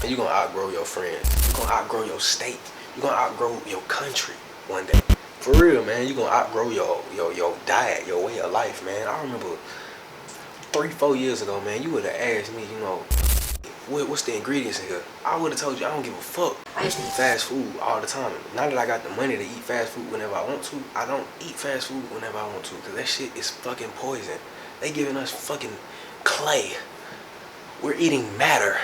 And you're gonna outgrow your friends. You're gonna outgrow your state. You're gonna outgrow your country one day. For real, man. You're gonna outgrow your diet, your way of life, man. I remember 3, 4 years ago, man, you would have asked me, what's the ingredients in here? I would have told you I don't give a fuck. I used to eat fast food all the time. Now that I got the money to eat fast food whenever I want to, I don't eat fast food whenever I want to, because that shit is fucking poison. They giving us fucking clay. We're eating matter.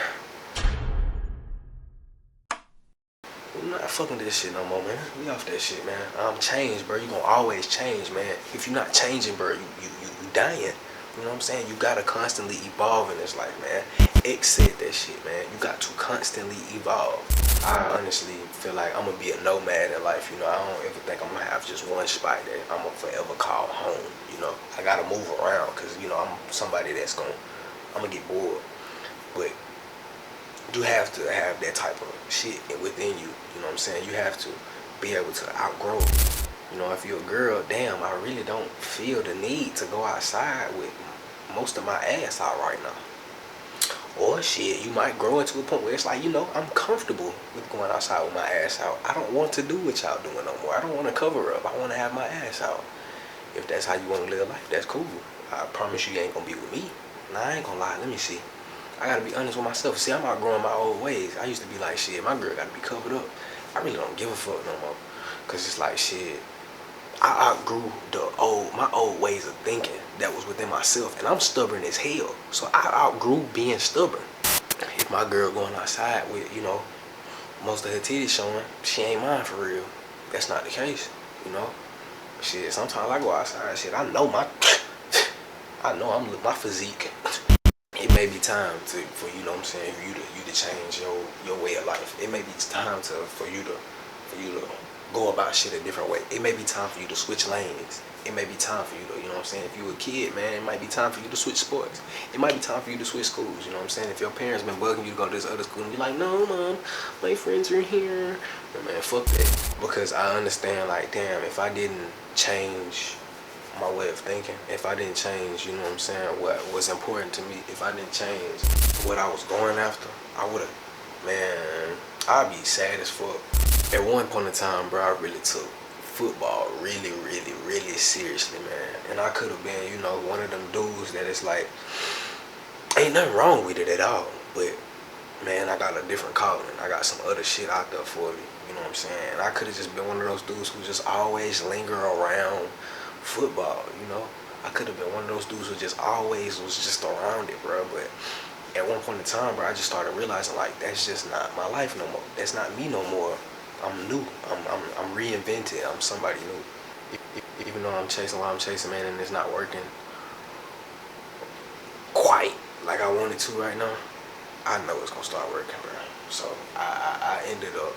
I'm not fucking with this shit no more, man. We off that shit, man. I'm changed, bro. You gonna always change, man. If you're not changing, bro, you dying. You know what I'm saying? You gotta constantly evolve in this life, man. X said that shit, man. You got to constantly evolve. I honestly feel like I'm gonna be a nomad in life. I don't ever think I'm gonna have just one spot that I'm gonna forever call home. I gotta move around because I'm somebody I'm gonna get bored. But you have to have that type of shit within you. You know what I'm saying? You have to be able to outgrow. If you're a girl, damn, I really don't feel the need to go outside with most of my ass out right now. Or shit, you might grow into a point where it's like, I'm comfortable with going outside with my ass out. I don't want to do what y'all doing no more. I don't want to cover up. I want to have my ass out. If that's how you want to live life, that's cool. I promise you ain't gonna be with me. Nah, I ain't gonna lie. Let me see. I gotta be honest with myself. See, I'm outgrowing my old ways. I used to be like, shit, my girl gotta be covered up. I really don't give a fuck no more. Cause it's like, shit, I outgrew my old ways of thinking that was within myself, and I'm stubborn as hell. So I outgrew being stubborn. If my girl going outside with, most of her titties showing, she ain't mine for real. That's not the case, Shit, sometimes I go outside, shit, I know my physique. It may be time for you know what I'm saying, for you to change your way of life. It may be time for you to go about shit a different way. It may be time for you to switch lanes. It may be time for you to, if you a kid, man, it might be time for you to switch sports. It might be time for you to switch schools, If your parents been bugging you to go to this other school and be like, no, mom, my friends are here. Man, fuck that. Because I understand, like, damn, if I didn't change my way of thinking, if I didn't change, what was important to me, if I didn't change what I was going after, I would have, man, I'd be sad as fuck. At one point in time, bro, I really took football really, really, really seriously, man. And I could have been, one of them dudes that it's like, ain't nothing wrong with it at all. But, man, I got a different calling. I got some other shit out there for me. You know what I'm saying? I could have just been one of those dudes who just always linger around football, I could have been one of those dudes who just always was just around it, bro. But at one point in time, bro, I just started realizing, like, that's just not my life no more. That's not me no more. I'm new. I'm reinvented. I'm somebody new. Even though I'm chasing what I'm chasing, man, and it's not working quite like I wanted to right now, I know it's gonna start working, bro. So I ended up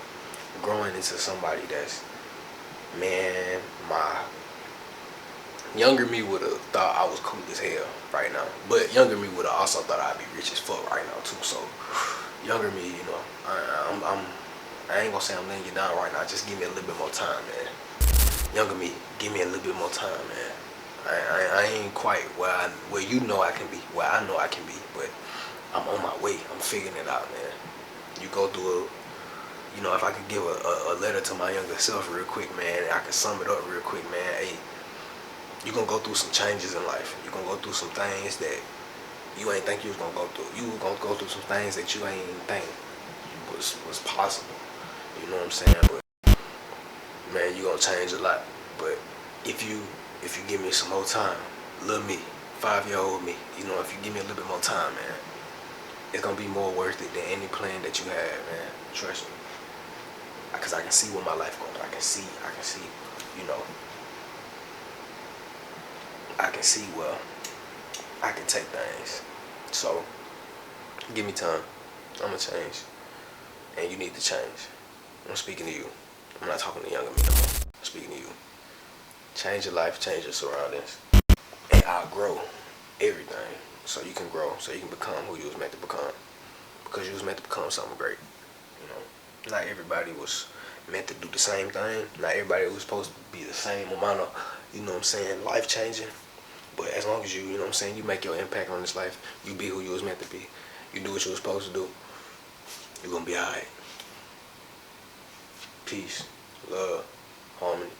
growing into somebody that's, man, my younger me would have thought I was cool as hell right now. But younger me would have also thought I'd be rich as fuck right now too. So younger me, I ain't gonna say I'm laying you down right now. Just give me a little bit more time, man. Younger me, give me a little bit more time, man. I ain't quite where I can be, where I know I can be, but I'm on my way. I'm figuring it out, man. You go through if I could give a letter to my younger self real quick, man, I can sum it up real quick, man. Hey, you're gonna go through some changes in life. You're gonna go through some things that you ain't think you was gonna go through. You were gonna go through some things that you ain't think was possible. You know what I'm saying? But man, you gonna change a lot. But if you give me some more time, little me, 5-year-old me, if you give me a little bit more time, man, it's gonna be more worth it than any plan that you have, man. Trust me. Because I can see where my life goes. I can see, I can see where I can take things. So, give me time. I'm gonna change. And you need to change. I'm speaking to you. I'm not talking to younger me no more. I'm speaking to you. Change your life, change your surroundings, and outgrow everything so you can grow, so you can become who you was meant to become. Because you was meant to become something great. Not everybody was meant to do the same thing. Not everybody was supposed to be the same amount of, life changing. But as long as you, you make your impact on this life, you be who you was meant to be. You do what you was supposed to do, you're gonna be alright. Peace, love, harmony.